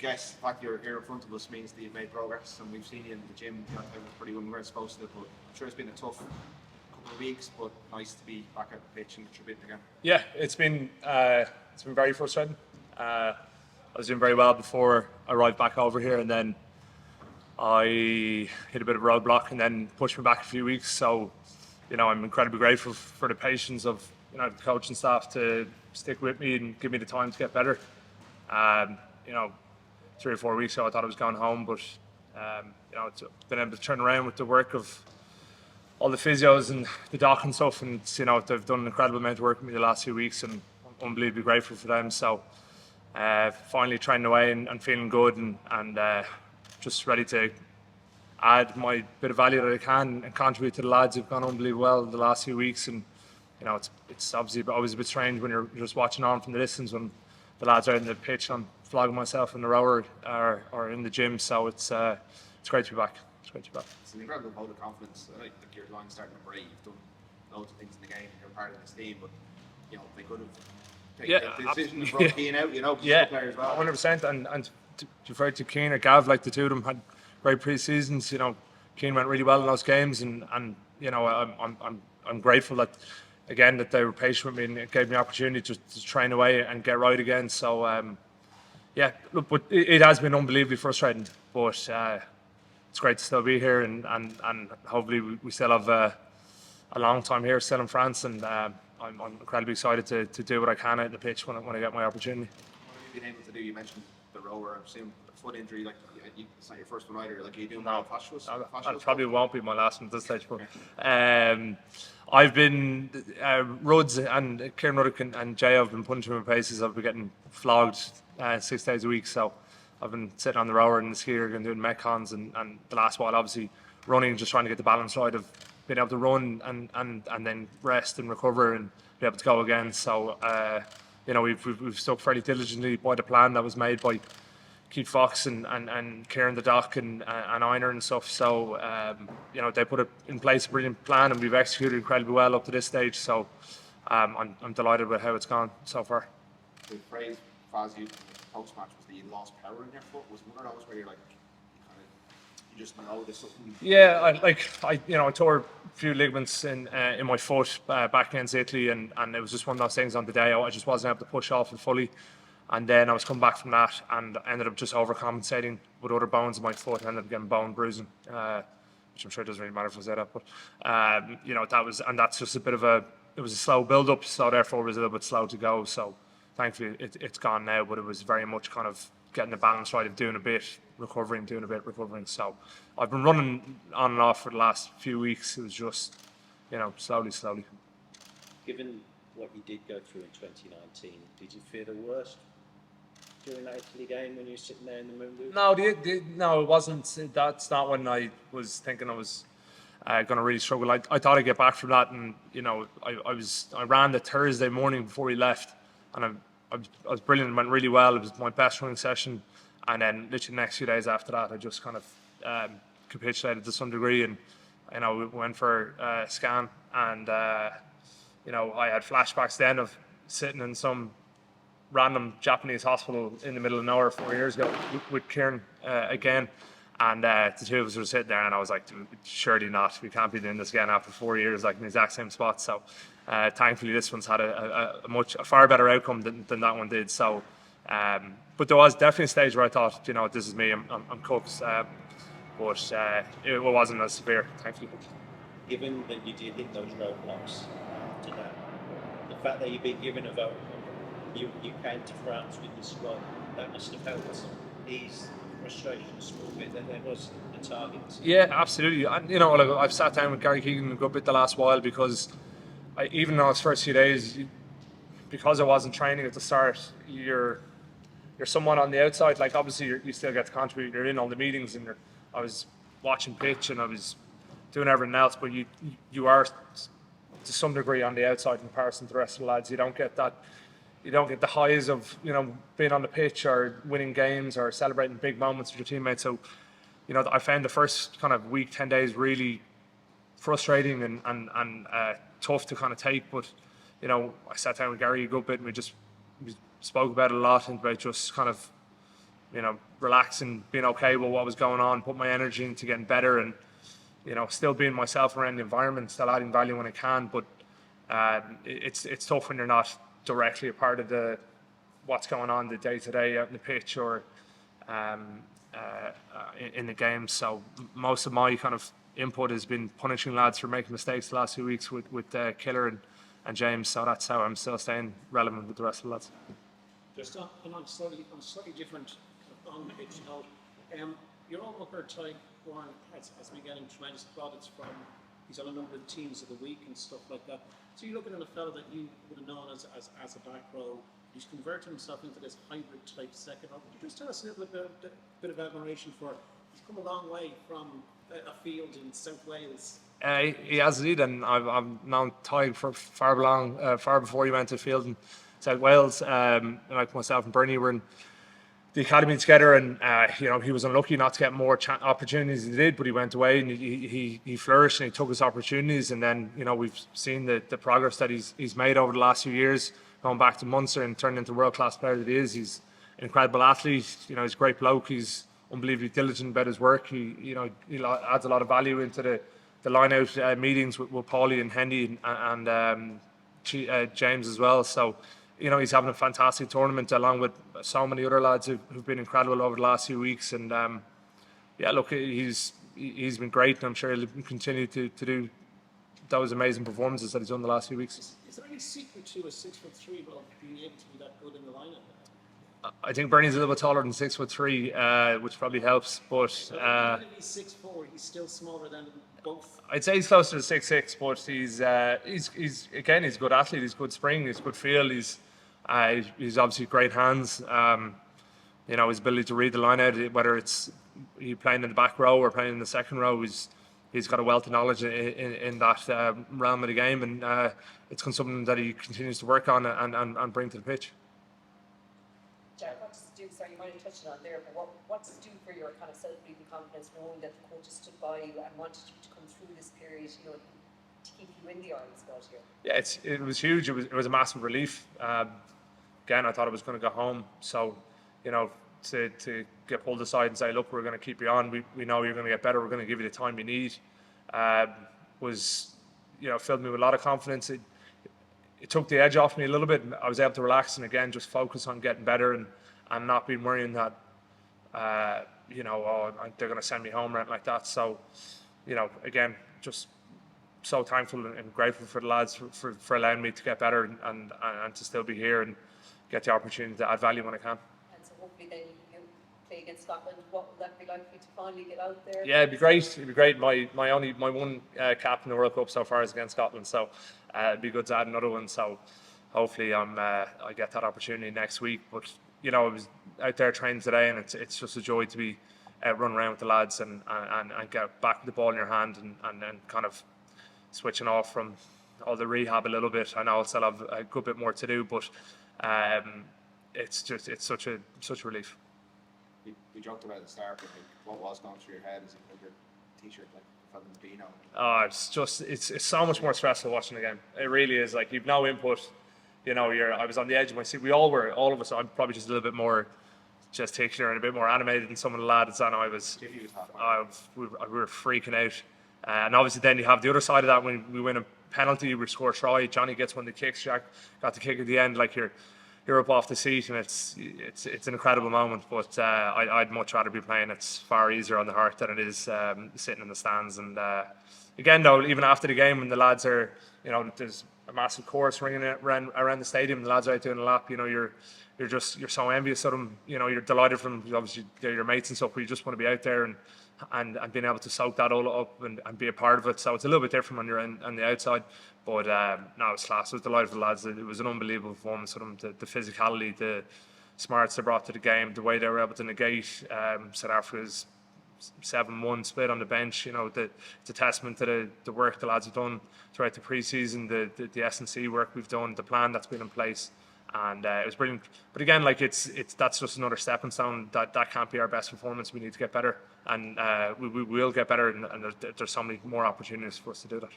guess the fact you're here in front of us means that you've made progress, and we've seen you in the gym. You know, pretty good where it's supposed to, but I'm sure it's been a tough couple of weeks, but nice to be back at the pitch and contributing again. Yeah, it's been very frustrating. I was doing very well before I arrived back over here, and then I hit a bit of a roadblock, and then pushed me back a few weeks. So, you know, I'm incredibly grateful for the patience of the coaching staff to stick with me and give me the time to get better. You know, 3 or 4 weeks ago, I thought I was going home, but it's been able to turn around with the work of all the physios and the doc and stuff, and they've done an incredible amount of work with me the last few weeks, and I'm unbelievably grateful for them. So finally training away and feeling good, and just ready to add my bit of value that I can and contribute to the lads who've gone unbelievably well the last few weeks. And it's obviously always a bit strange when you're just watching on from the distance when the lads are out in the pitch and I'm flogging myself in the rower or in the gym. So it's great to be back. It's an incredible vote of confidence. Like your line starting number 8, you've done loads of things in the game. You're part of this team, but they could have taken the decision and brought Keane out. Players well. 100%. And to refer to Keane or Gav, like the two of them had great pre-seasons. Keane went really well in those games, and I'm grateful that they were patient with me and it gave me the opportunity to train away and get right again. So but it has been unbelievably frustrating, but it's great to still be here, and hopefully we still have a long time here still in France, and I'm incredibly excited to do what I can out the pitch when I get my opportunity. What have you been able to do? You mentioned the rower. I'm assuming a foot injury, it's not your first one either. Like, are you doing no fascial? It probably won't be my last one at this stage, but I've been Ruds and Kieran Ruddock and Jay have been punching my paces. I've been getting flogged 6 days a week, so I've been sitting on the rower and the skier and doing metcons, and the last while obviously running, just trying to get the balance right of being able to run and then rest and recover and be able to go again. So we've stuck fairly diligently by the plan that was made by Keith Fox and Kieran the Doc and Einar and stuff. So they put in place a brilliant plan, and we've executed incredibly well up to this stage. So I'm delighted with how it's gone so far. The phrase Faz used post match was that you lost power in your foot. Was one of those where you're like, you just know there's something? Yeah, I tore a few ligaments in my foot back against Italy, and it was just one of those things on the day. I just wasn't able to push off it fully. And then I was coming back from that and ended up just overcompensating with other bones in my foot and ended up getting bone bruising, which I'm sure doesn't really matter if I say that. But, that's just it was a slow build up, so therefore it was a little bit slow to go. So thankfully it's gone now, but it was very much kind of getting the balance right of doing a bit, recovering. So I've been running on and off for the last few weeks. It was just, slowly. Given what you did go through in 2019, did you fear the worst during that Italy game when you were sitting there in the moon booth? No, it wasn't. That's not when I was thinking I was going to really struggle. I thought I'd get back from that, and I ran the Thursday morning before we left, and I was brilliant. It went really well. It was my best running session, and then literally the next few days after that, I just kind of capitulated to some degree, and we went for a scan, and I had flashbacks then of sitting in some random Japanese hospital in the middle of nowhere 4 years ago with Kieran again, and the two of us were sitting there, and I was like, surely not, we can't be doing this again after 4 years, like in the exact same spot. So thankfully this one's had a far better outcome than that one did. So but there was definitely a stage where I thought, this is me, I'm cooked, but it wasn't as severe, thankfully. Given that you did hit those roadblocks after that, the fact that you've been given a vote, you came to France with the squad, that must have helped ease frustration a small bit that there was the targets. Yeah, absolutely. And I've sat down with Gary Keegan a good bit the last while, because even though it's first few days, because I wasn't training at the start, you're someone on the outside. Like, obviously you still get to contribute, you're in all the meetings, and I was watching pitch and I was doing everything else, but you are to some degree on the outside in comparison to the rest of the lads. You don't get the highs of being on the pitch or winning games or celebrating big moments with your teammates. So I found the first kind of week, 10 days really frustrating and tough to kind of take. But I sat down with Gary a good bit, and we spoke about it a lot, and about just kind of relaxing, being okay with what was going on, put my energy into getting better, and still being myself around the environment, still adding value when I can. But it's tough when you're not directly a part of what's going on the day to day out in the pitch or in the game. So most of my kind of input has been punishing lads for making mistakes the last few weeks with Killer and James. So that's how I'm still staying relevant with the rest of the lads. Just on slightly different on the pitch note, your own Booker type Warren has been getting tremendous plaudits from he's on a number of teams of the week and stuff like that. So you're looking at a fellow that you would have known as a back row. He's converted himself into this hybrid type second row. Could you just tell us a little bit of admiration for? He's come a long way from a field in South Wales. He has indeed, and I've known Ty for far before he went to field in South Wales. Like myself and Bernie were in the academy together, and he was unlucky not to get more opportunities than he did, but he went away and he flourished and he took his opportunities. And then we've seen the progress that he's made over the last few years, going back to Munster and turning into the world class player that he is. He's an incredible athlete. He's a great bloke. He's unbelievably diligent about his work. He adds a lot of value into the line out meetings with Paulie and Hendy and James as well. So he's having a fantastic tournament along with so many other lads who've been incredible over the last few weeks. And look, he's been great, and I'm sure he'll continue to do those amazing performances that he's done the last few weeks. Is there any secret to a 6'3" of being able to be that good in the lineup? I think Bernie's a little bit taller than 6'3", which probably helps. But even if he's 6'4", he's still smaller than both. I'd say he's closer to 6'6", but he's a good athlete. He's good spring. He's good feel. He's obviously great hands. His ability to read the line out, whether it's he playing in the back row or playing in the second row, he's got a wealth of knowledge in that realm of the game, and it's something that he continues to work on and bring to the pitch. Jack, what does it do? Sorry, you might have touched on there, but what does it do for your kind of self-belief and confidence, knowing that the coaches stood by you and wanted you to come through this period, to keep you in the Ireland squad here? Yeah, it was huge. It was a massive relief. Again, I thought I was going to go home, so to get pulled aside and say, look, we're going to keep you on. We know you're going to get better. We're going to give you the time you need. Filled me with a lot of confidence. It took the edge off me a little bit. I was able to relax and again just focus on getting better and not being worrying that they're going to send me home or anything like that. So again, just so thankful and grateful for the lads for allowing me to get better and to still be here and get the opportunity to add value when I can. And so hopefully then you play against Scotland. What will that be like for you to finally get out there? Yeah, it'd be great. It'd be great. My one cap in the World Cup so far is against Scotland, so it'd be good to add another one. So hopefully I get that opportunity next week. But I was out there training today, and it's just a joy to be running around with the lads and get back with the ball in your hand and then kind of switching off from all the rehab a little bit. I know I'll still have a good bit more to do, but it's such a relief. We joked about at the start, but what was going through your head as you put your t-shirt from the Beano? Oh, it's so much more stressful watching the game. It really is. Like, you've no input. I was on the edge of my seat. We all were. All of us. I'm probably just a little bit more gesticular and a bit more animated than some of the lads. And we were freaking out. And obviously, then you have the other side of that when we win a penalty, we score a try. Johnny gets one of the kicks. Jack got the kick at the end. Like, you're up off the seat, and it's an incredible moment. But I'd much rather be playing. It's far easier on the heart than it is sitting in the stands. And again, though, even after the game, when the lads are, there's a massive chorus ringing around the stadium, the lads are out doing a lap. You're so envious of them. You're delighted for them. Obviously, they're your mates and stuff, but you just want to be out there and being able to soak that all up and be a part of it. So it's a little bit different when you're on the outside. But no, it's class. I was delighted for the lads. It was an unbelievable performance for them. The physicality, the smarts they brought to the game, the way they were able to negate South Africa's 7-1 split on the bench. It's a testament to the work the lads have done throughout the pre-season, the S&C work we've done, the plan that's been in place. And it was brilliant. But again, like that's just another stepping stone. That can't be our best performance. We need to get better, and we will get better. And there's so many more opportunities for us to do that.